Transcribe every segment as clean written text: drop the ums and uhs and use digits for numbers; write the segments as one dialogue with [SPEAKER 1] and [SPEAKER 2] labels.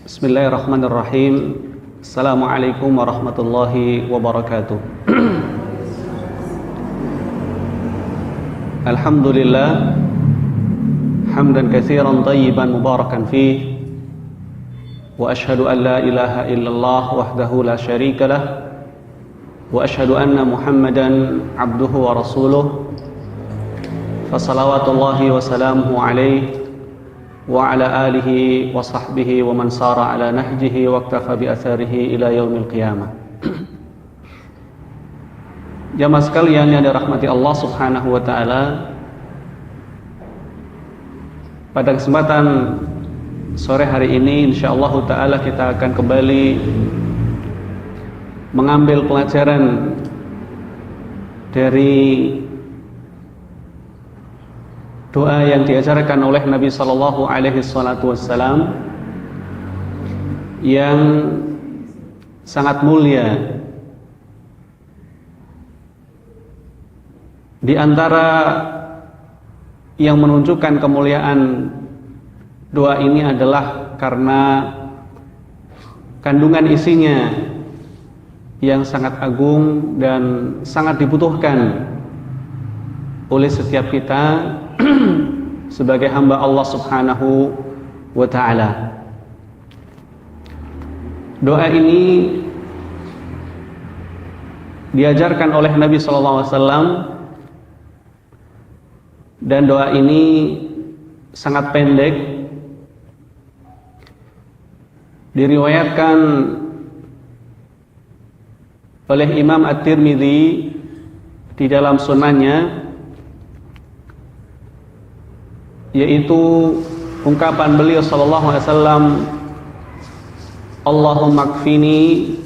[SPEAKER 1] Bismillahirrahmanirrahim. Assalamualaikum warahmatullahi wabarakatuh. Alhamdulillah hamdan katsiran tayyiban mubarakan fih, wa ashhadu an la ilaha illallah wahdahu la syarika lah, wa ashhadu anna Muhammadan abduhu wa rasuluh. Fa salawatullahi wa salamuhu alaihi wa ala alihi wa sahbihi wa man sara ala nahjihi wa iktafa bi atharihi ila yaumil qiyamah. Jamaah sekalian yang dirahmati Allah Subhanahu wa taala, pada kesempatan sore hari ini insyaallah taala kita akan kembali mengambil pelajaran dari doa yang diajarkan oleh Nabi sallallahu alaihi wasallam yang sangat mulia. Di antara yang menunjukkan kemuliaan doa ini adalah karena kandungan isinya yang sangat agung dan sangat dibutuhkan oleh setiap kita sebagai hamba Allah Subhanahu wa ta'ala. Doa ini diajarkan oleh Nabi sallallahu alaihi wasallam, dan doa ini sangat pendek. Diriwayatkan oleh Imam At-Tirmidzi di dalam sunannya, yaitu ungkapan beliau sallallahu alaihi wasallam, Allahumma kfini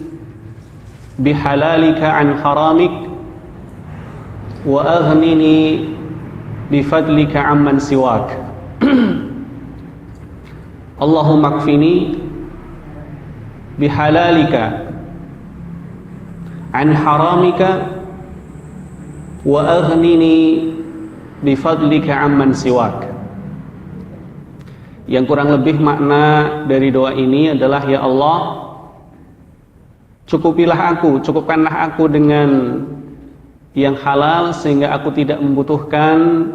[SPEAKER 1] bihalalika an haramik wa aghnini bifadlika amman siwak. Allahumma kfini bihalalika an haramika wa aghnini bifadlika amman siwak. Yang kurang lebih makna dari doa ini adalah, ya Allah, cukupkanlah aku dengan yang halal sehingga aku tidak membutuhkan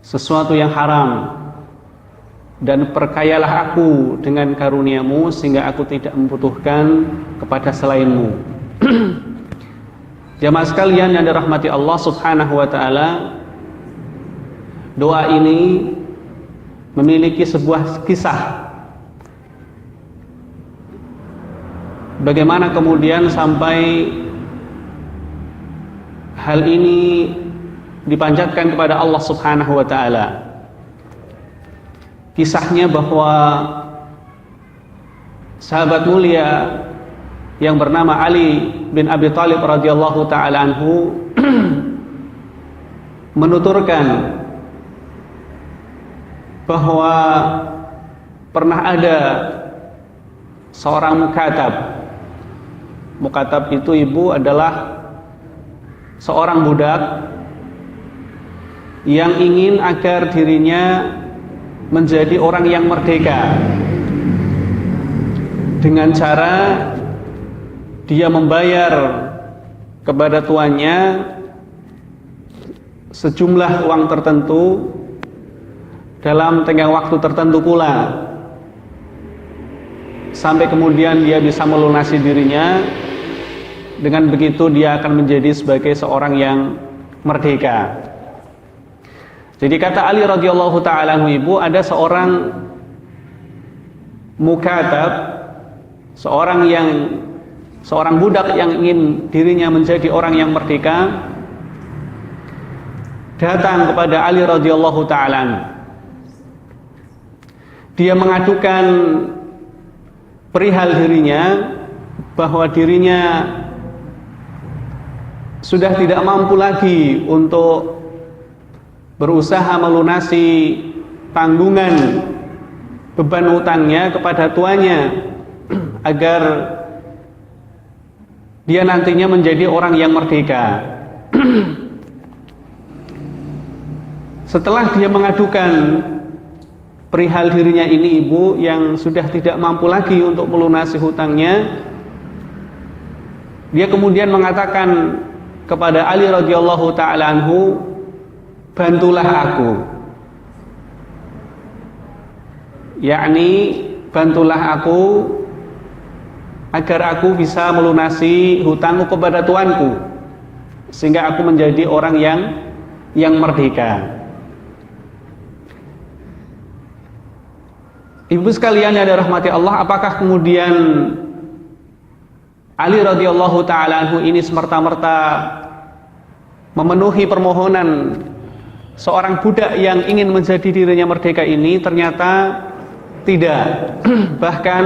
[SPEAKER 1] sesuatu yang haram, dan perkayalah aku dengan karuniamu sehingga aku tidak membutuhkan kepada selainmu. Jamaah sekalian yang dirahmati Allah Subhanahu wa ta'ala, doa ini memiliki sebuah kisah. Bagaimana kemudian sampai hal ini dipanjatkan kepada Allah Subhanahu wa ta'ala. Kisahnya bahwa sahabat mulia yang bernama Ali bin Abi Thalib radhiyallahu ta'ala anhu menuturkan bahwa pernah ada seorang mukatab. Mukatab itu ibu adalah seorang budak yang ingin agar dirinya menjadi orang yang merdeka dengan cara dia membayar kepada tuannya sejumlah uang tertentu dalam tenggang waktu tertentu pula, sampai kemudian dia bisa melunasi dirinya. Dengan begitu dia akan menjadi sebagai seorang yang merdeka. Jadi kata Ali radhiyallahu ta'ala anhu, ibu, ada seorang mukatab, seorang budak yang ingin dirinya menjadi orang yang merdeka, datang kepada Ali radhiyallahu ta'ala anhu. Dia mengadukan perihal dirinya, bahwa dirinya sudah tidak mampu lagi untuk berusaha melunasi tanggungan beban utangnya kepada tuannya, agar dia nantinya menjadi orang yang merdeka.
[SPEAKER 2] Setelah dia mengadukan
[SPEAKER 1] perihal dirinya ini ibu yang sudah tidak mampu lagi untuk melunasi hutangnya, dia kemudian mengatakan kepada Ali radhiyallahu taala anhu, bantulah aku, yakni bantulah aku agar aku bisa melunasi hutangku kepada tuanku, sehingga aku menjadi orang yang merdeka. Ibu sekalian yang dirahmati Allah, apakah kemudian Ali radhiyallahu taala anhu ini semerta-merta memenuhi permohonan seorang budak yang ingin menjadi dirinya merdeka ini? Ternyata tidak. Bahkan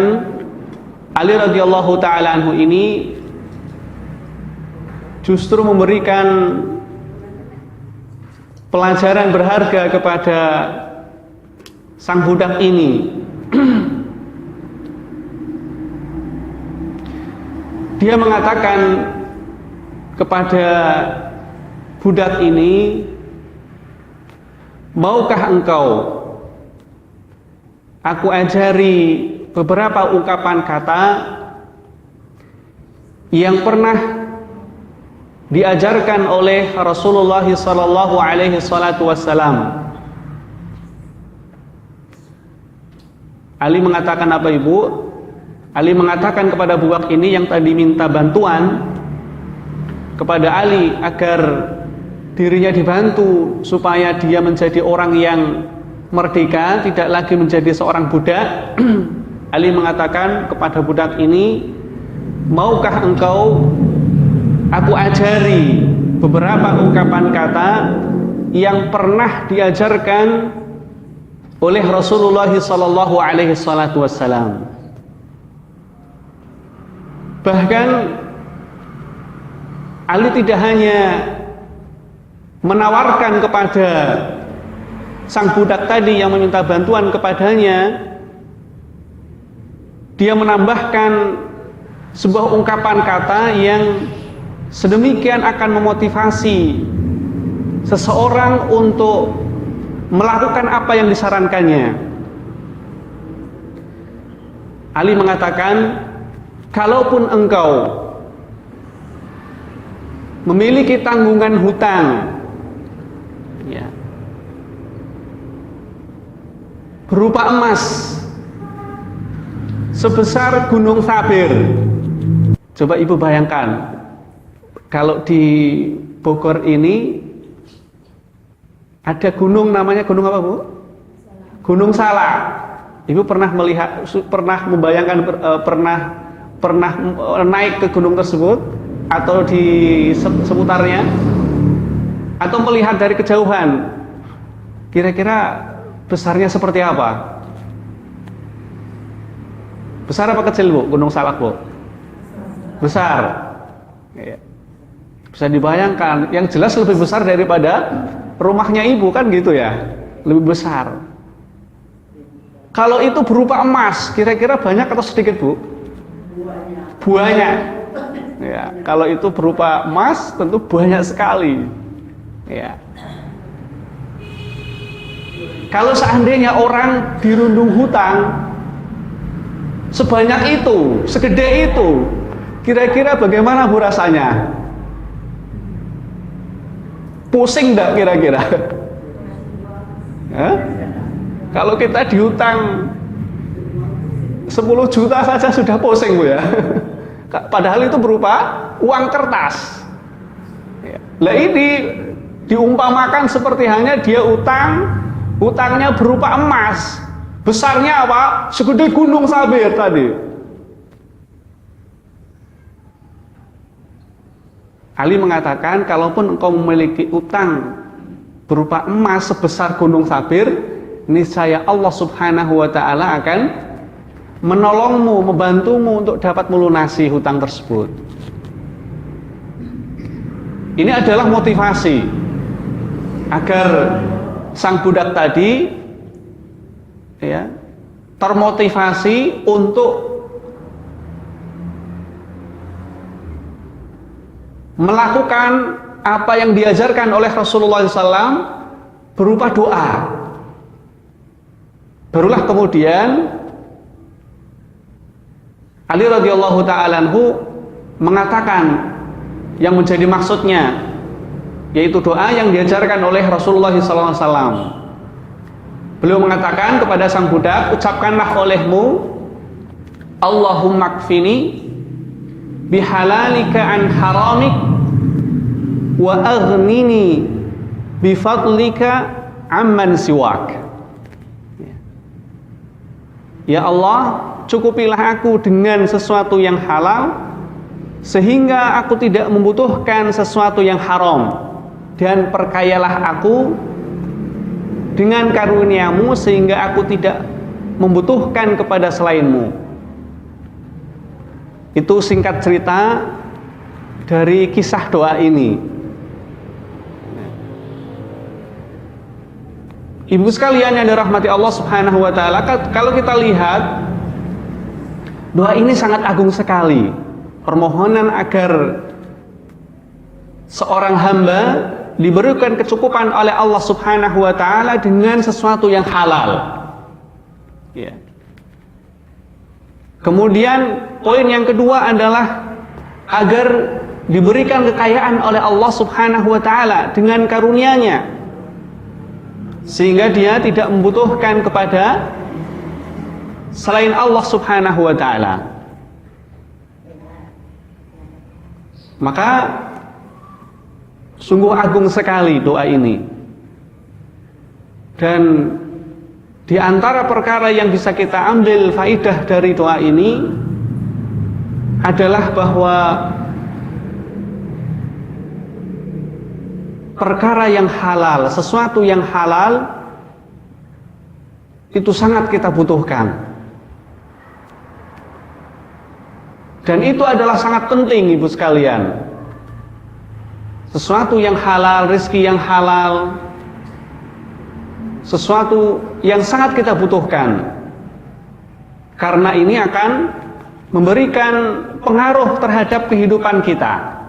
[SPEAKER 1] Ali radhiyallahu taala anhu ini justru memberikan pelajaran berharga kepada sang budak ini. Dia mengatakan kepada budak ini, maukah engkau aku ajari beberapa ungkapan kata yang pernah diajarkan oleh Rasulullah sallallahu alaihi wasallam. Ali mengatakan apa ibu? Ali mengatakan kepada budak ini yang tadi minta bantuan kepada Ali agar dirinya dibantu supaya dia menjadi orang yang merdeka, tidak lagi menjadi seorang budak. Ali mengatakan kepada budak ini, maukah engkau aku ajari beberapa ungkapan kata yang pernah diajarkan oleh Rasulullah sallallahu alaihi wasallam. Bahkan Ali tidak hanya menawarkan kepada sang budak tadi yang meminta bantuan kepadanya, dia menambahkan sebuah ungkapan kata yang sedemikian akan memotivasi seseorang untuk melakukan apa yang disarankannya. Ali mengatakan, kalaupun engkau memiliki tanggungan hutang, ya, berupa emas sebesar gunung Sabir. Coba ibu bayangkan, kalau di Bogor ini ada gunung, namanya gunung apa bu? Gunung Salak. Ibu pernah melihat, pernah membayangkan, pernah naik ke gunung tersebut atau di seputarnya, atau melihat dari kejauhan, kira-kira besarnya seperti apa? Besar apa kecil bu? Gunung Salak bu? Besar. Bisa dibayangkan, yang jelas lebih besar daripada rumahnya ibu kan gitu ya, lebih besar. Kalau itu berupa emas, kira-kira banyak atau sedikit bu? Banyak. Ya, kalau itu berupa emas tentu banyak sekali. Ya. Kalau seandainya orang dirundung hutang sebanyak itu, segede itu, kira-kira bagaimana bu rasanya? Pusing enggak kira-kira? Kalau kita dihutang 10 juta saja sudah pusing bu ya. Padahal itu berupa uang kertas. Lah ini diumpamakan seperti hanya dia utangnya berupa emas. Besarnya apa? Segede gunung Sabir tadi. Ali mengatakan, kalaupun engkau memiliki utang berupa emas sebesar gunung Sabir, niscaya Allah Subhanahu wa ta'ala akan menolongmu, membantumu untuk dapat melunasi hutang tersebut. Ini adalah motivasi agar sang budak tadi ya termotivasi untuk melakukan apa yang diajarkan oleh Rasulullah SAW berupa doa. Barulah kemudian Ali radhiyallahu ta'ala anhu mengatakan yang menjadi maksudnya, yaitu doa yang diajarkan oleh Rasulullah SAW. Beliau mengatakan kepada sang budak, ucapkanlah olehmu, Allahumma kfini bihalalika an haramik wa aghnini bifadlika amman siwak. Ya Allah, cukupilah aku dengan sesuatu yang halal sehingga aku tidak membutuhkan sesuatu yang haram, dan perkayalah aku dengan karuniamu sehingga aku tidak membutuhkan kepada selainmu. Itu singkat cerita dari kisah doa ini. Ibu sekalian yang dirahmati Allah Subhanahu wa taala, kalau kita lihat doa ini sangat agung sekali. Permohonan agar seorang hamba diberikan kecukupan oleh Allah Subhanahu wa taala dengan sesuatu yang halal. Ya. Kemudian poin yang kedua adalah agar diberikan kekayaan oleh Allah Subhanahu wa taala dengan karunia-Nya, sehingga dia tidak membutuhkan kepada selain Allah Subhanahu wa taala. Maka sungguh agung sekali doa ini. Dan di antara perkara yang bisa kita ambil faidah dari doa ini adalah bahwa perkara yang halal, sesuatu yang halal itu sangat kita butuhkan. Dan itu adalah sangat penting, ibu sekalian. Sesuatu yang halal, rezeki yang halal, sesuatu yang sangat kita butuhkan. Karena ini akan memberikan pengaruh terhadap kehidupan kita.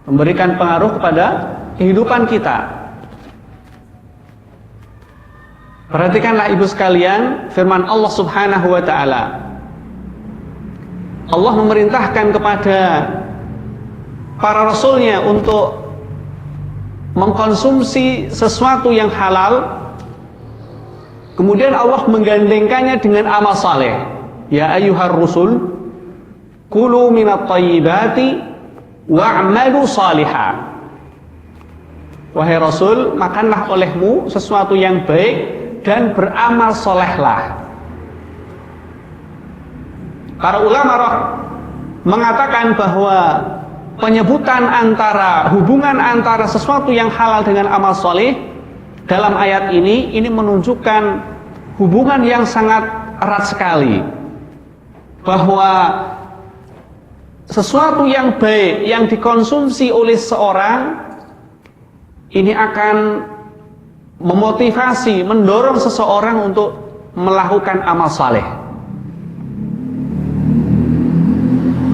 [SPEAKER 1] Memberikan pengaruh kepada kehidupan kita. Perhatikanlah ibu sekalian firman Allah Subhanahu wa taala. Allah memerintahkan kepada para rasulnya untuk mengkonsumsi sesuatu yang halal. Kemudian Allah menggandengkannya dengan amal saleh. Ya ayyuhar rusul, kulu minat thayyibati wa'malu salihah. Wahai Rasul, makanlah olehmu sesuatu yang baik dan beramal solehlah. Para ulama mengatakan bahwa penyebutan hubungan antara sesuatu yang halal dengan amal soleh dalam ayat ini menunjukkan hubungan yang sangat erat sekali. Bahwa sesuatu yang baik yang dikonsumsi oleh seorang ini akan memotivasi, mendorong seseorang untuk melakukan amal saleh.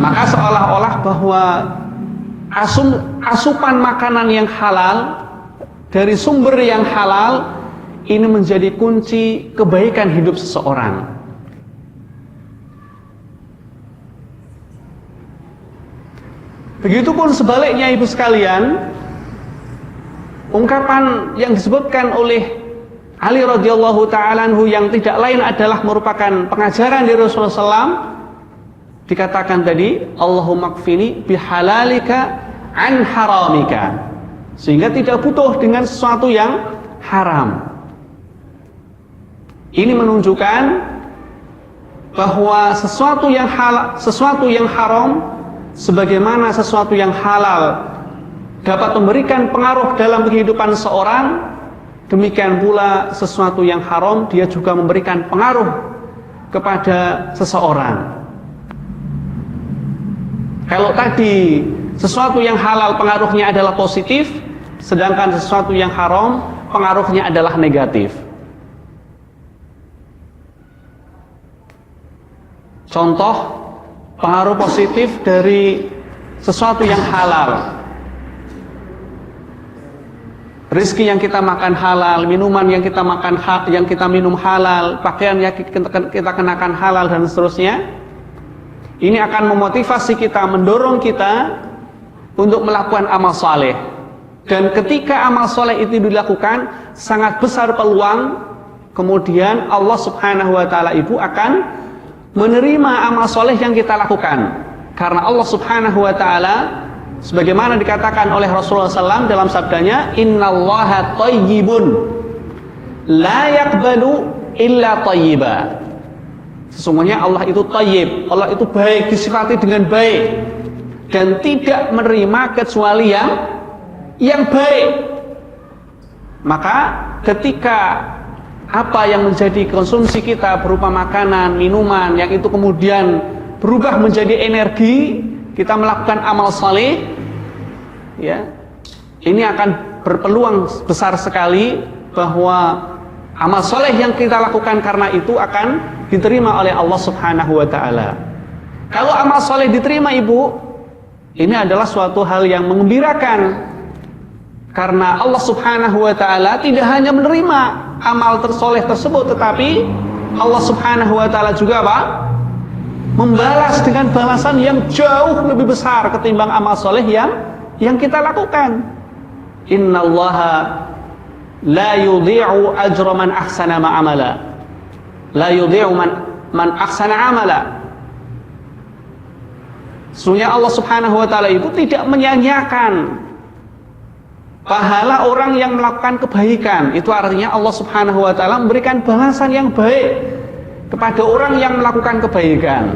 [SPEAKER 1] Maka seolah-olah bahwa asupan makanan yang halal dari sumber yang halal ini menjadi kunci kebaikan hidup seseorang. Begitupun sebaliknya ibu sekalian, ungkapan yang disebutkan oleh Ali radhiyallahu ta'ala anhu yang tidak lain adalah merupakan pengajaran dari Rasulullah SAW. Dikatakan tadi, Allahumma kfini bihalalika an haramika, sehingga tidak butuh dengan sesuatu yang haram. Ini menunjukkan bahwa sesuatu yang haram sebagaimana sesuatu yang halal dapat memberikan pengaruh dalam kehidupan seorang, demikian pula sesuatu yang haram dia juga memberikan pengaruh kepada seseorang. Kalau tadi sesuatu yang halal pengaruhnya adalah positif, sedangkan sesuatu yang haram pengaruhnya adalah negatif. Contoh pengaruh positif dari sesuatu yang halal. Rizki yang kita makan halal, minuman yang kita makan yang kita minum halal, pakaian yang kita kenakan halal dan seterusnya. Ini akan memotivasi kita, mendorong kita untuk melakukan amal saleh. Dan ketika amal saleh itu dilakukan, sangat besar peluang kemudian Allah Subhanahu wa taala itu akan menerima amal saleh yang kita lakukan. Karena Allah Subhanahu wa taala sebagaimana dikatakan oleh Rasulullah SAW dalam sabdanya, innallaha thayyibun la yaqbalu illa thayyiba. Sesungguhnya Allah itu thayyib, Allah itu baik, disifati dengan baik dan tidak menerima kecuali yang baik. Maka ketika apa yang menjadi konsumsi kita berupa makanan, minuman yang itu kemudian berubah menjadi energi, kita melakukan amal saleh, ya, ini akan berpeluang besar sekali bahwa amal saleh yang kita lakukan karena itu akan diterima oleh Allah Subhanahu wa taala. Kalau amal saleh diterima, Ibu, ini adalah suatu hal yang menggembirakan. Karena Allah Subhanahu wa taala tidak hanya menerima amal tersoleh tersebut, tetapi Allah Subhanahu wa taala juga apa? Membalas dengan balasan yang jauh lebih besar ketimbang amal soleh yang kita lakukan. Innallaha la yudhi'u ajra man ahsana ma'amala. La yudhi'u man ahsana amala. Sesungguhnya Allah Subhanahu wa taala itu tidak menyia-nyiakan pahala orang yang melakukan kebaikan. Itu artinya Allah Subhanahu wa taala memberikan balasan yang baik kepada orang yang melakukan kebaikan.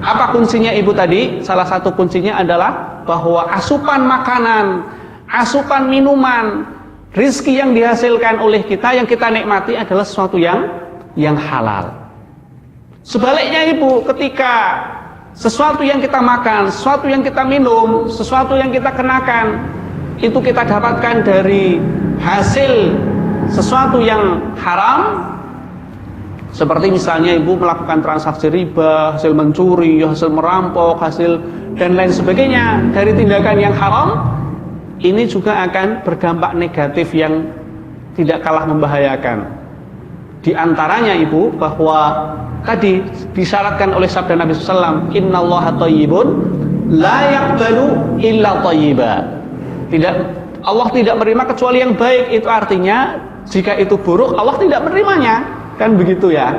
[SPEAKER 1] Apa kuncinya, Ibu, tadi? Salah satu kuncinya adalah bahwa asupan makanan, asupan minuman, rizki yang dihasilkan oleh kita, yang kita nikmati adalah sesuatu yang halal. Sebaliknya, Ibu, ketika sesuatu yang kita makan, sesuatu yang kita minum, sesuatu yang kita kenakan, itu kita dapatkan dari hasil sesuatu yang haram, seperti misalnya Ibu melakukan transaksi riba, hasil mencuri, hasil merampok, hasil dan lain sebagainya dari tindakan yang haram, ini juga akan berdampak negatif yang tidak kalah membahayakan. Di antaranya, Ibu, bahwa tadi disyaratkan oleh sabda Nabi SAW, innallaha thayyibun la yaqbalu illa thayyiba. Allah tidak menerima kecuali yang baik. Itu artinya jika itu buruk, Allah tidak menerimanya. Kan begitu ya?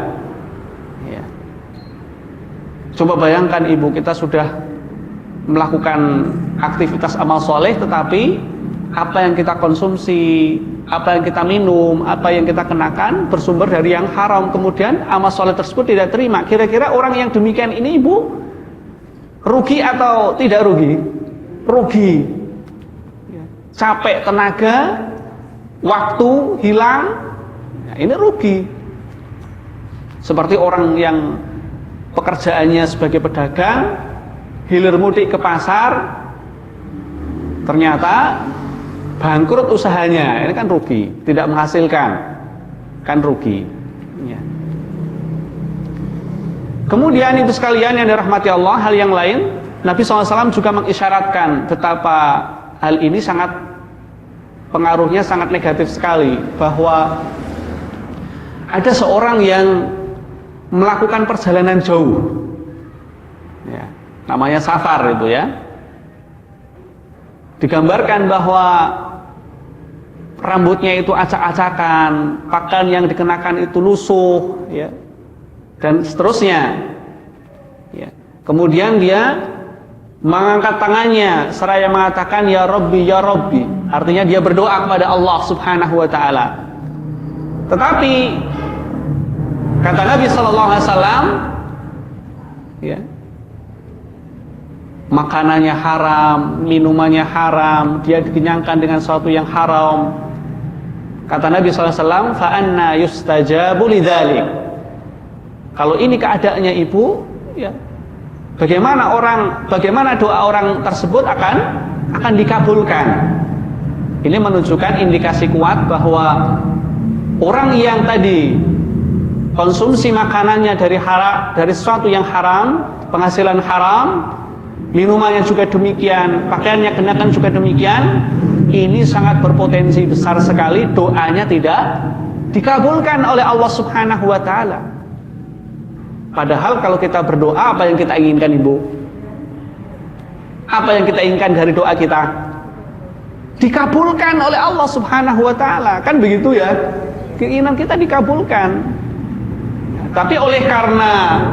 [SPEAKER 1] Ya. Coba bayangkan, Ibu, kita sudah melakukan aktivitas amal soleh, tetapi apa yang kita konsumsi, apa yang kita minum, apa yang kita kenakan bersumber dari yang haram, kemudian amal soleh tersebut tidak terima. Kira-kira orang yang demikian ini, Ibu, rugi atau tidak rugi? Rugi. Capek tenaga, waktu hilang, ya, ini rugi. Seperti orang yang pekerjaannya sebagai pedagang, hilir mudik ke pasar, ternyata bangkrut usahanya, ini kan rugi, tidak menghasilkan, kan rugi. Ya. Kemudian itu sekalian yang dirahmati Allah, hal yang lain, Nabi SAW juga mengisyaratkan betapa hal ini pengaruhnya sangat negatif sekali, bahwa ada seorang yang melakukan perjalanan jauh, ya, namanya safar itu ya. Digambarkan bahwa rambutnya itu acak-acakan, pakaian yang dikenakan itu lusuh, ya, dan seterusnya. Ya. Kemudian dia mengangkat tangannya seraya mengatakan ya Rabbi ya Rabbi, artinya dia berdoa kepada Allah Subhanahu wa taala. Tetapi kata Nabi sallallahu alaihi wasallam, ya, makanannya haram, minumannya haram, dia dikenyangkan dengan sesuatu yang haram. Kata Nabi sallallahu alaihi wasallam, fa anna yustajabu lidzalik. Kalau ini keadaannya, Ibu, ya, bagaimana doa orang tersebut akan dikabulkan. Ini menunjukkan indikasi kuat bahwa orang yang tadi konsumsi makanannya dari sesuatu yang haram, penghasilan haram, minumannya juga demikian, pakaiannya kenakan juga demikian, ini sangat berpotensi besar sekali doanya tidak dikabulkan oleh Allah Subhanahu wa taala. Padahal kalau kita berdoa, apa yang kita inginkan, Ibu? Apa yang kita inginkan dari doa kita? Dikabulkan oleh Allah Subhanahu wa taala. Kan begitu ya? Keinginan kita dikabulkan. Tapi oleh karena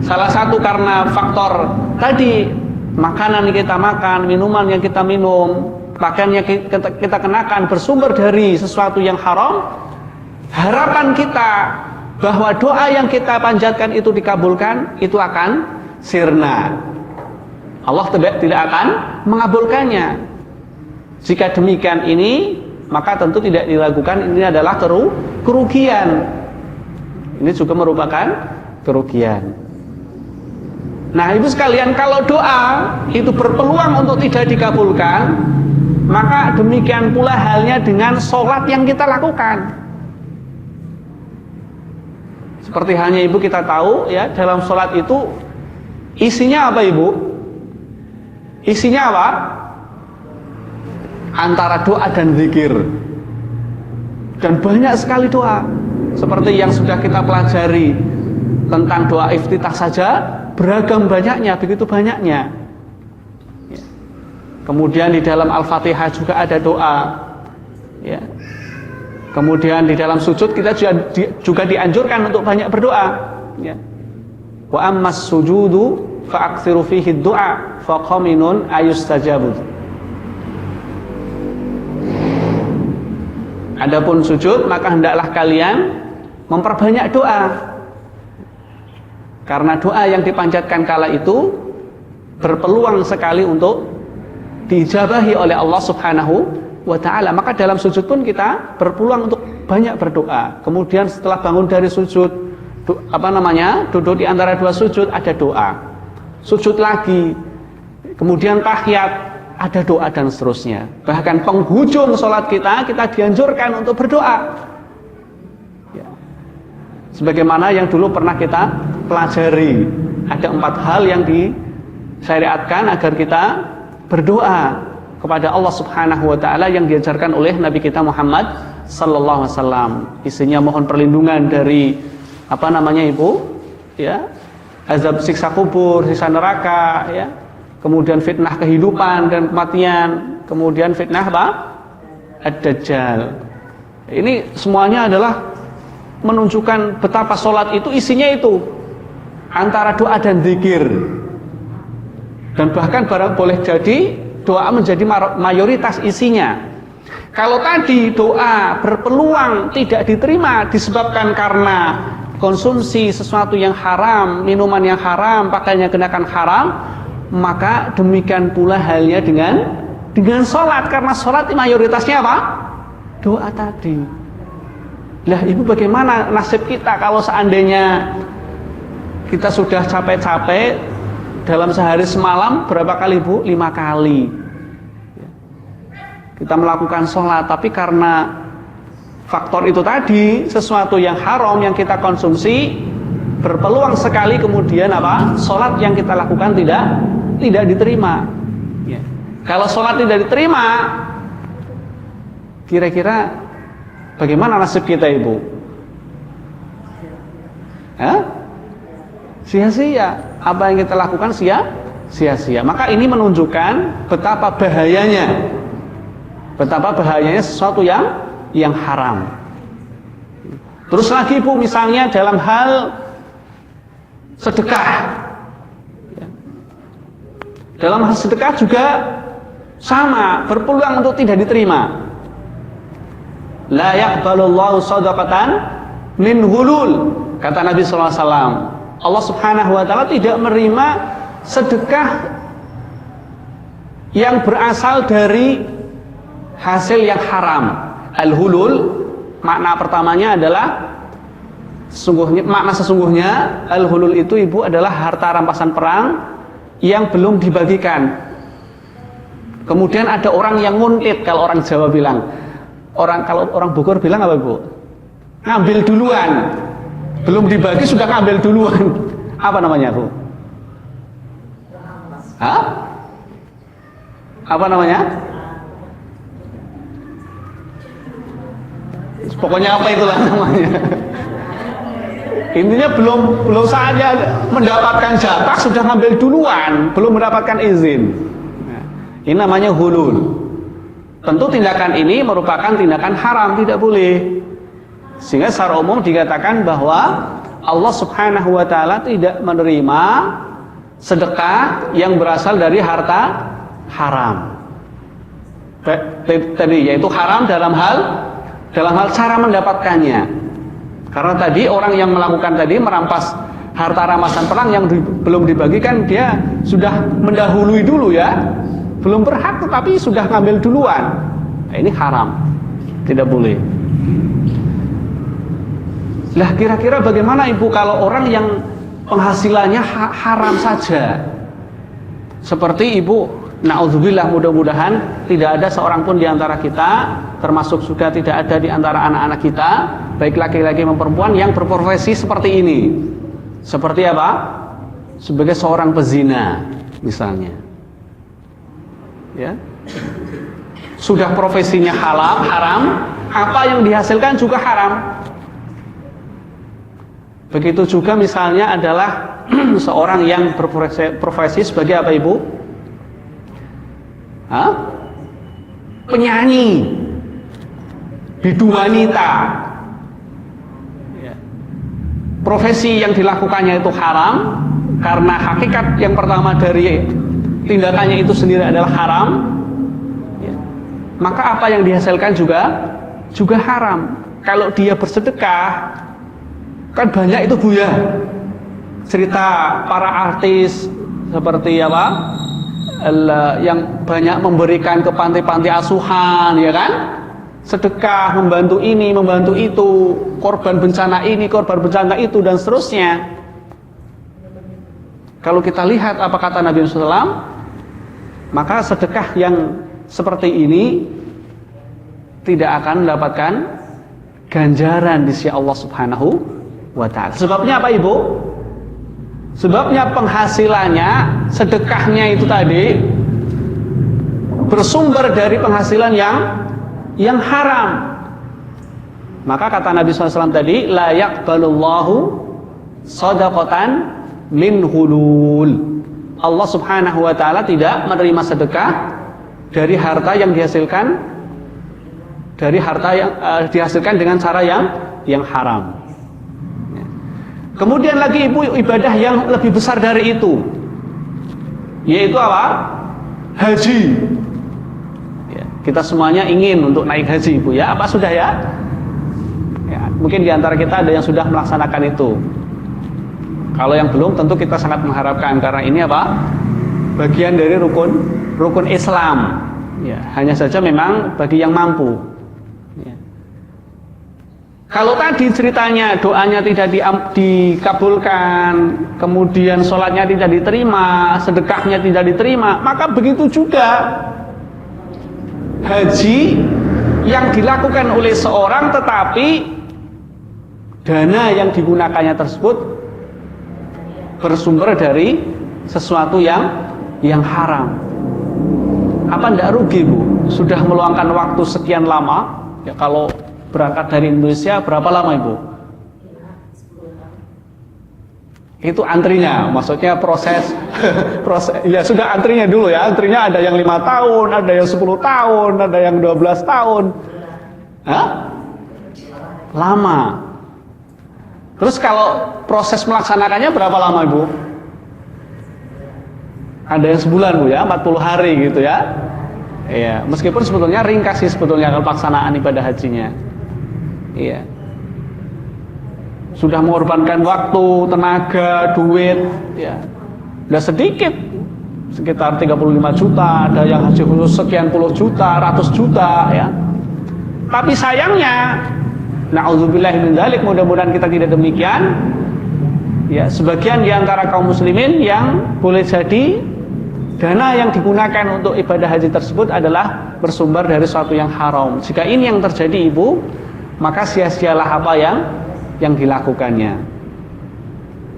[SPEAKER 1] salah satu karena faktor tadi, makanan yang kita makan, minuman yang kita minum, pakaian yang kita kenakan bersumber dari sesuatu yang haram, harapan kita bahwa doa yang kita panjatkan itu dikabulkan, itu akan sirna. Allah tidak akan mengabulkannya. Jika demikian ini, maka tentu tidak dilakukan. Ini adalah kerugian. Ini juga merupakan kerugian. Nah, ibu sekalian, kalau doa itu berpeluang untuk tidak dikabulkan, maka demikian pula halnya dengan sholat yang kita lakukan. Seperti halnya ibu kita tahu ya, dalam sholat itu isinya apa, Ibu? Isinya apa? Antara doa dan zikir. Dan banyak sekali doa. Seperti yang sudah kita pelajari tentang doa iftitah saja, beragam banyaknya, begitu banyaknya. Kemudian di dalam Al-Fatihah juga ada doa. Ya. Kemudian di dalam sujud kita juga dianjurkan untuk banyak berdoa. Ya. Wa ammas sujudu fa'aksiru fihi du'a faqaminun ayustajabu. Adapun sujud, maka hendaklah kalian memperbanyak doa. Karena doa yang dipanjatkan kala itu berpeluang sekali untuk diijabahi oleh Allah Subhanahu wa ta'ala. Maka dalam sujud pun kita berpeluang untuk banyak berdoa. Kemudian setelah bangun dari sujud, duduk di antara dua sujud, ada doa. Sujud lagi, kemudian tahiyat, ada doa, dan seterusnya. Bahkan penghujung sholat kita dianjurkan untuk berdoa ya. Sebagaimana yang dulu pernah kita pelajari, ada 4 hal yang disyariatkan agar kita berdoa kepada Allah Subhanahu wa taala yang diajarkan oleh Nabi kita Muhammad sallallahu alaihi wasallam. Isinya mohon perlindungan dari Ibu? Ya. Azab siksa kubur, siksa neraka, ya. Kemudian fitnah kehidupan dan kematian, kemudian fitnah apa? Ad-Dajjal. Ini semuanya adalah menunjukkan betapa sholat itu isinya itu antara doa dan zikir. Dan bahkan boleh jadi doa menjadi mayoritas isinya. Kalau tadi doa berpeluang tidak diterima disebabkan karena konsumsi sesuatu yang haram, minuman yang haram, pakaian yang kenakan haram, maka demikian pula halnya dengan sholat. Karena sholat mayoritasnya apa? Doa tadi. Lah, Ibu, bagaimana nasib kita kalau seandainya kita sudah capek-capek dalam sehari semalam berapa kali, Bu? 5 kali. Kita melakukan sholat, tapi karena faktor itu tadi, sesuatu yang haram yang kita konsumsi, berpeluang sekali kemudian apa? Sholat yang kita lakukan tidak diterima. Ya. Kalau sholat tidak diterima, kira-kira bagaimana nasib kita, Ibu? Sia-sia. Apa yang kita lakukan sia-sia. Maka ini menunjukkan betapa bahayanya sesuatu yang haram. Terus lagi, Bu, misalnya dalam hal sedekah. Dalam hal sedekah juga sama, berpeluang untuk tidak diterima. La yaqbalullahu shadaqatan min hulul, kata Nabi sallallahu alaihi wasallam. Allah Subhanahu wa taala tidak menerima sedekah yang berasal dari hasil yang haram. Al-hulul, makna pertamanya adalah makna sesungguhnya al-hulul itu, Ibu, adalah harta rampasan perang yang belum dibagikan. Kemudian ada orang yang nguntit, kalau orang Jawa bilang. Kalau orang Bogor bilang apa, Bu? Ngambil duluan. Belum dibagi sudah ngambil duluan. Apa namanya, Bu? Apa namanya? Pokoknya apa itulah namanya. Intinya belum saatnya mendapatkan jatah sudah ngambil duluan, belum mendapatkan izin. Nah, ini namanya hulul. Tentu tindakan ini merupakan tindakan haram, tidak boleh. Sehingga secara umum dikatakan bahwa Allah Subhanahu wa taala tidak menerima sedekah yang berasal dari harta haram. Tadi yaitu haram dalam hal cara mendapatkannya. Karena tadi orang yang melakukan tadi merampas harta rampasan perang yang belum dibagikan, dia sudah mendahului dulu ya, belum berhak tetapi sudah ngambil duluan. Nah, ini haram, tidak boleh. Lah kira-kira bagaimana ibu kalau orang yang penghasilannya haram saja? Seperti ibu, na'udzubillah, mudah-mudahan tidak ada seorang pun di antara kita, termasuk juga tidak ada di antara anak-anak kita, baik laki-laki maupun perempuan, yang berprofesi seperti ini. Seperti apa? Sebagai seorang pezina misalnya. Ya. Sudah profesinya haram, apa yang dihasilkan juga haram. Begitu juga misalnya adalah seorang yang berprofesi sebagai apa ibu? Penyanyi, bidu wanita. Profesi yang dilakukannya itu haram karena hakikat yang pertama dari tindakannya itu sendiri adalah haram. Maka apa yang dihasilkan juga haram. Kalau dia bersedekah, kan banyak itu Bu ya, cerita para artis seperti apa yang banyak memberikan ke panti-panti asuhan, ya kan, sedekah, membantu ini, membantu itu, korban bencana ini, korban bencana itu, dan seterusnya. Kalau kita lihat apa kata Nabi SAW, maka sedekah yang seperti ini tidak akan mendapatkan ganjaran di sisi Allah Subhanahu wa ta'ala. Sebabnya apa ibu? Sebabnya penghasilannya, sedekahnya itu tadi bersumber dari penghasilan yang haram. Maka kata Nabi SAW tadi, la yaqbalullahu shadaqatan min hulul. Allah Subhanahu wa ta'ala tidak menerima sedekah dari harta yang dihasilkan dihasilkan dengan cara yang haram. Kemudian lagi ibu, ibadah yang lebih besar dari itu, yaitu apa? Haji. Ya, kita semuanya ingin untuk naik haji ibu ya. Apa sudah ya? Mungkin diantara kita ada yang sudah melaksanakan itu. Kalau yang belum, tentu kita sangat mengharapkan, karena ini apa? Bagian dari rukun Islam. Ya, hanya saja memang bagi yang mampu. Kalau tadi ceritanya doanya tidak dikabulkan, kemudian sholatnya tidak diterima, sedekahnya tidak diterima, maka begitu juga haji yang dilakukan oleh seorang tetapi dana yang digunakannya tersebut bersumber dari sesuatu yang haram. Apa tidak rugi Bu? Sudah meluangkan waktu sekian lama, ya kalau berangkat dari Indonesia berapa lama Ibu? Itu antrinya, maksudnya proses ya sudah antrinya dulu ya. Antrinya ada yang 5 tahun, ada yang 10 tahun, ada yang 12 tahun. Lama. Terus kalau proses melaksanakannya berapa lama Ibu? Ada yang sebulan Bu ya, 40 hari gitu ya. Iya, meskipun sebetulnya ringkas sih sebetulnya kalau pelaksanaan ibadah hajinya. Iya. Sudah mengorbankan waktu, tenaga, duit, ya. Udah sedikit. Sekitar 35 juta, ada yang haji khusus sekian puluh juta, ratus juta, ya. Tapi sayangnya, na'udzubillah min dzalik, mudah-mudahan kita tidak demikian. Ya, sebagian di antara kaum muslimin yang boleh jadi dana yang digunakan untuk ibadah haji tersebut adalah bersumber dari sesuatu yang haram. Jika ini yang terjadi Ibu, maka sia-sialah apa yang dilakukannya.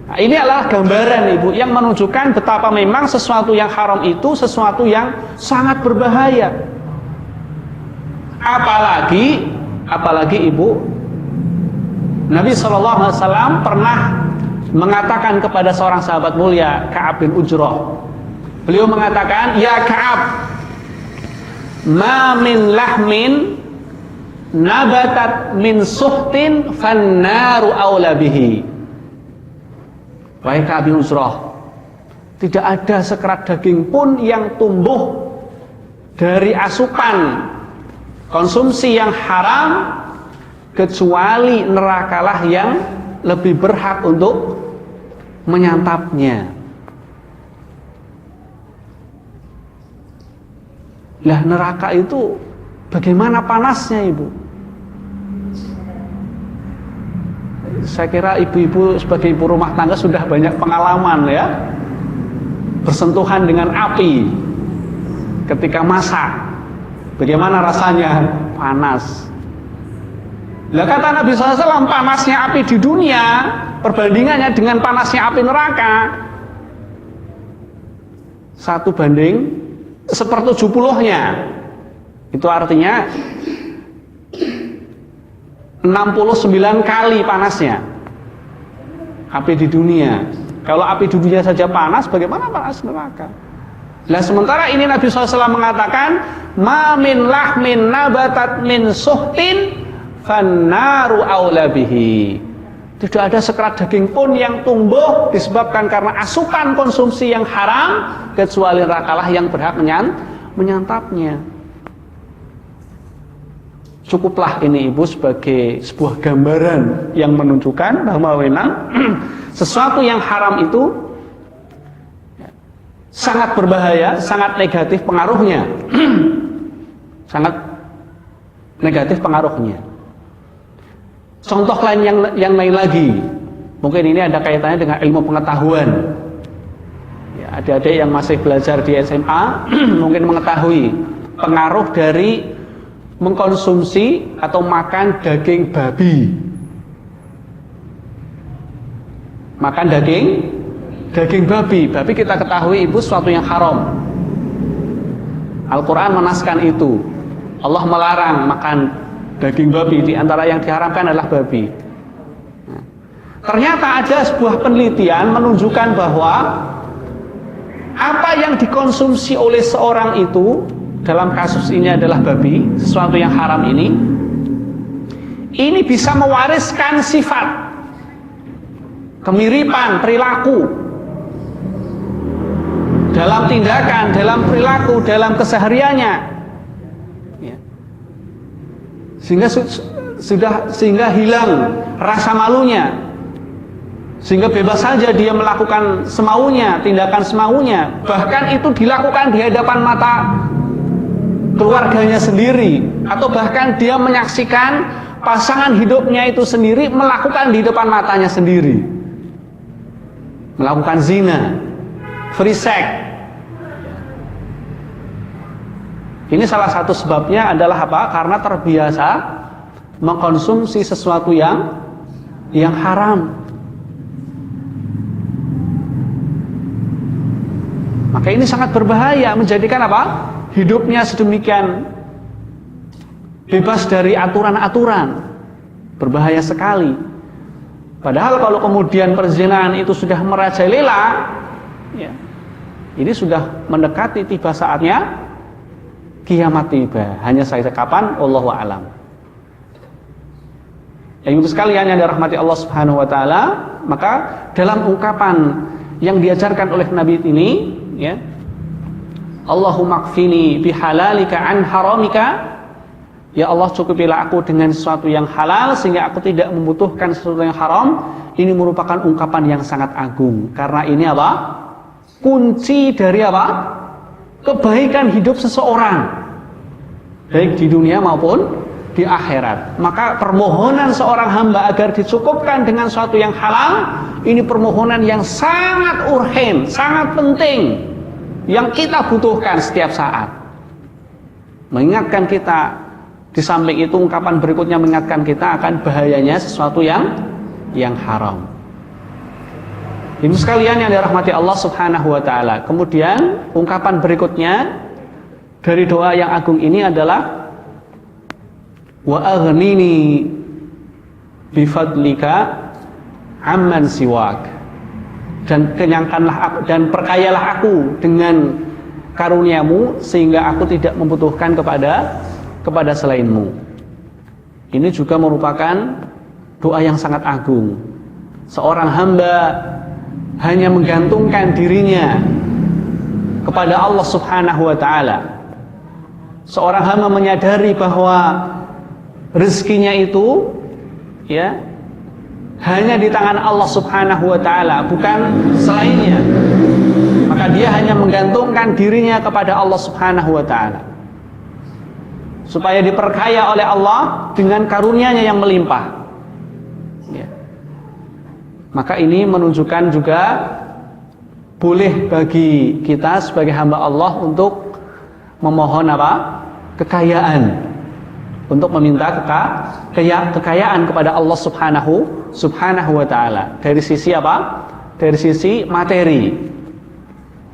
[SPEAKER 1] Nah, ini adalah gambaran Ibu yang menunjukkan betapa memang sesuatu yang haram itu sesuatu yang sangat berbahaya. Apalagi Ibu Nabi SAW pernah mengatakan kepada seorang sahabat mulia, Ka'ab bin Ujrah. Beliau mengatakan, "Ya Ka'ab, ma min lahmin nabatat min suhtin fannaru aula bihi." Wahai Ka'ab bin Ujrah, tidak ada sekerat daging pun yang tumbuh dari asupan konsumsi yang haram kecuali nerakalah yang lebih berhak untuk menyantapnya. Lah neraka itu bagaimana panasnya, Ibu? Saya kira ibu-ibu sebagai ibu rumah tangga sudah banyak pengalaman ya, bersentuhan dengan api ketika masak. Bagaimana rasanya? Panas. Lah kata Nabi SAW, panasnya api di dunia perbandingannya dengan panasnya api neraka 1/170-nya. Itu artinya 69 kali panasnya api di dunia. Kalau api di dunia saja panas, bagaimana panas neraka? Lah sementara ini Nabi SAW mengatakan, "Ma min lahmin nabatat min suhtin fannaru aula bihi." Tidak ada sekerat daging pun yang tumbuh disebabkan karena asupan konsumsi yang haram kecuali nerakalah yang berhak menyantapnya. Cukuplah ini Ibu sebagai sebuah gambaran yang menunjukkan bahwa memang sesuatu yang haram itu sangat berbahaya, sangat negatif pengaruhnya. Sangat negatif pengaruhnya. Contoh lain yang lain lagi, mungkin ini ada kaitannya dengan ilmu pengetahuan. Ya, adik-adik yang masih belajar di SMA mungkin mengetahui pengaruh dari mengkonsumsi atau makan daging babi. Makan daging babi. Babi kita ketahui Ibu sesuatu yang haram. Al-Quran menaskan itu. Allah melarang makan daging babi, di antara yang diharamkan adalah babi. Nah, ternyata ada sebuah penelitian menunjukkan bahwa apa yang dikonsumsi oleh seorang itu, dalam kasus ini adalah babi, sesuatu yang haram ini bisa mewariskan sifat, kemiripan, perilaku, dalam tindakan, dalam perilaku, dalam kesehariannya. Sehingga hilang rasa malunya, sehingga bebas saja dia melakukan semaunya, tindakan semaunya, bahkan itu dilakukan di hadapan mata keluarganya sendiri, atau bahkan dia menyaksikan pasangan hidupnya itu sendiri melakukan di depan matanya sendiri, melakukan zina, free sex. Ini salah satu sebabnya adalah apa? Karena terbiasa mengkonsumsi sesuatu yang haram. Maka ini sangat berbahaya, menjadikan apa? Hidupnya sedemikian bebas dari aturan-aturan. Berbahaya sekali. Padahal kalau kemudian perzinahan itu sudah merajalela, ya, ini sudah mendekati tiba saatnya kiamat tiba. Hanya saja kapan, wallahu a'lam. Ya, ibu sekalian yang dirahmati Allah Subhanahu wa taala, maka dalam ungkapan yang diajarkan oleh Nabi ini, ya, Allahumma kfini bihalalika an haramika, ya Allah cukupilah aku dengan sesuatu yang halal sehingga aku tidak membutuhkan sesuatu yang haram. Ini merupakan ungkapan yang sangat agung, karena ini apa? Kunci dari apa? Kebaikan hidup seseorang, baik di dunia maupun di akhirat. Maka permohonan seorang hamba agar dicukupkan dengan sesuatu yang halal, ini permohonan yang sangat urgen, sangat penting, yang kita butuhkan setiap saat. Mengingatkan kita, di samping itu ungkapan berikutnya mengingatkan kita akan bahayanya sesuatu yang haram. Ibu sekalian yang dirahmati Allah Subhanahu wa taala. Kemudian ungkapan berikutnya dari doa yang agung ini adalah wa aghnini bifadlika amman siwak, dan kenyangkanlah aku dan perkayalah aku dengan karuniamu sehingga aku tidak membutuhkan kepada selainmu. Ini juga merupakan doa yang sangat agung. Seorang hamba hanya menggantungkan dirinya kepada Allah Subhanahu wa taala. Seorang hamba menyadari bahwa rezekinya itu ya hanya di tangan Allah Subhanahu wa taala, bukan selainnya. Maka dia hanya menggantungkan dirinya kepada Allah Subhanahu wa taala, supaya diperkaya oleh Allah dengan karunia-Nya yang melimpah. Ya. Maka ini menunjukkan juga boleh bagi kita sebagai hamba Allah untuk memohon kekayaan, untuk meminta kekayaan kepada Allah Subhanahu wa taala dari sisi dari sisi materi.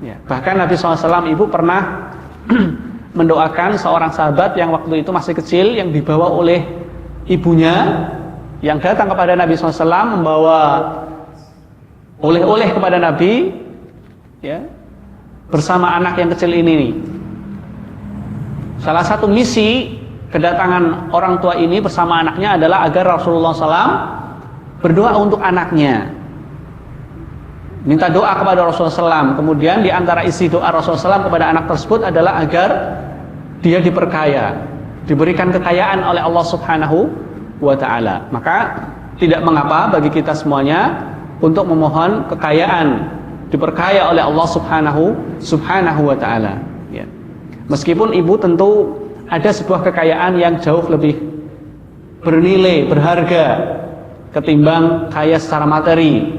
[SPEAKER 1] Ya, bahkan Nabi SAW ibu pernah mendoakan seorang sahabat yang waktu itu masih kecil, yang dibawa oleh ibunya, yang datang kepada Nabi SAW membawa oleh-oleh kepada Nabi, ya, bersama anak yang kecil ini. Salah satu misi kedatangan orang tua ini bersama anaknya adalah agar Rasulullah SAW berdoa untuk anaknya, minta doa kepada Rasulullah SAW. Kemudian di antara isi doa Rasulullah SAW kepada anak tersebut adalah agar dia diperkaya, diberikan kekayaan oleh Allah Subhanahu wa taala. Maka tidak mengapa bagi kita semuanya untuk memohon kekayaan, diperkaya oleh Allah Subhanahu wa taala. Ya. Meskipun ibu tentu ada sebuah kekayaan yang jauh lebih bernilai, berharga ketimbang kaya secara materi,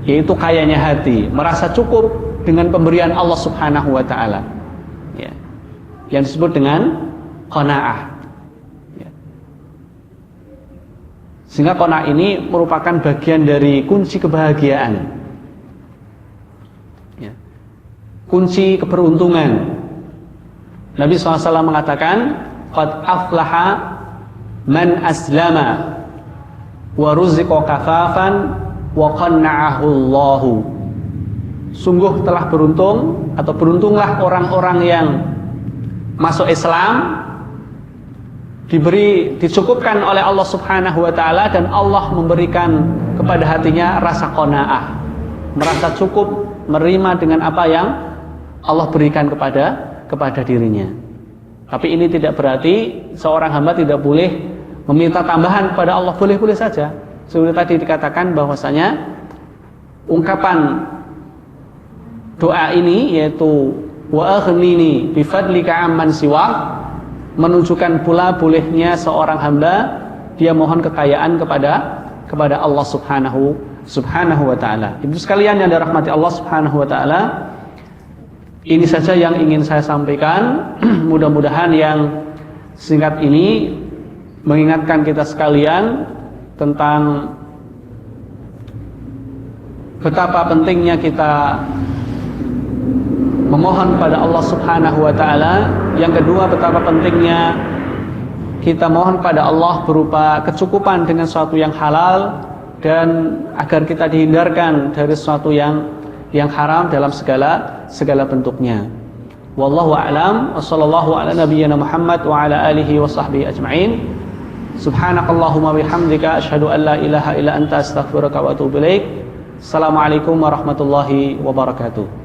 [SPEAKER 1] yaitu kayanya hati, merasa cukup dengan pemberian Allah Subhanahu wa taala. Ya. Yang disebut dengan qanaah. Ya. Sehingga qanaah ini merupakan bagian dari kunci kebahagiaan. Ya. Kunci keberuntungan. Nabi SAW mengatakan, qad aflaha man aslama wa ruziqa kafafan wa qanna'ahu Allahu. Sungguh telah beruntung atau beruntunglah orang-orang yang masuk Islam, dicukupkan oleh Allah Subhanahu wa taala, dan Allah memberikan kepada hatinya rasa qanaah, merasa cukup menerima dengan apa yang Allah berikan kepada dirinya. Tapi ini tidak berarti seorang hamba tidak boleh meminta tambahan kepada Allah, boleh-boleh saja. Seperti tadi dikatakan bahwasanya ungkapan doa ini yaitu wa aghnini bifadlika amman siwak menunjukkan pula bolehnya seorang hamba dia mohon kekayaan kepada Allah Subhanahu wa taala. Ibu sekalian yang dirahmati Allah Subhanahu wa taala, ini saja yang ingin saya sampaikan. Mudah-mudahan yang singkat ini mengingatkan kita sekalian tentang betapa pentingnya kita memohon pada Allah Subhanahu wa taala. Yang kedua, betapa pentingnya kita mohon pada Allah berupa kecukupan dengan sesuatu yang halal, dan agar kita dihindarkan dari sesuatu yang haram dalam segala bentuknya. Wallahu a'lam, wa sallallahu ala nabiyyina Muhammad wa ala alihi wa sahbihi ajma'in. Subhanakallahumma bihamdika asyhadu an la ilaha illa anta astaghfiruka wa atubu ilaik. Assalamualaikum warahmatullahi wabarakatuh.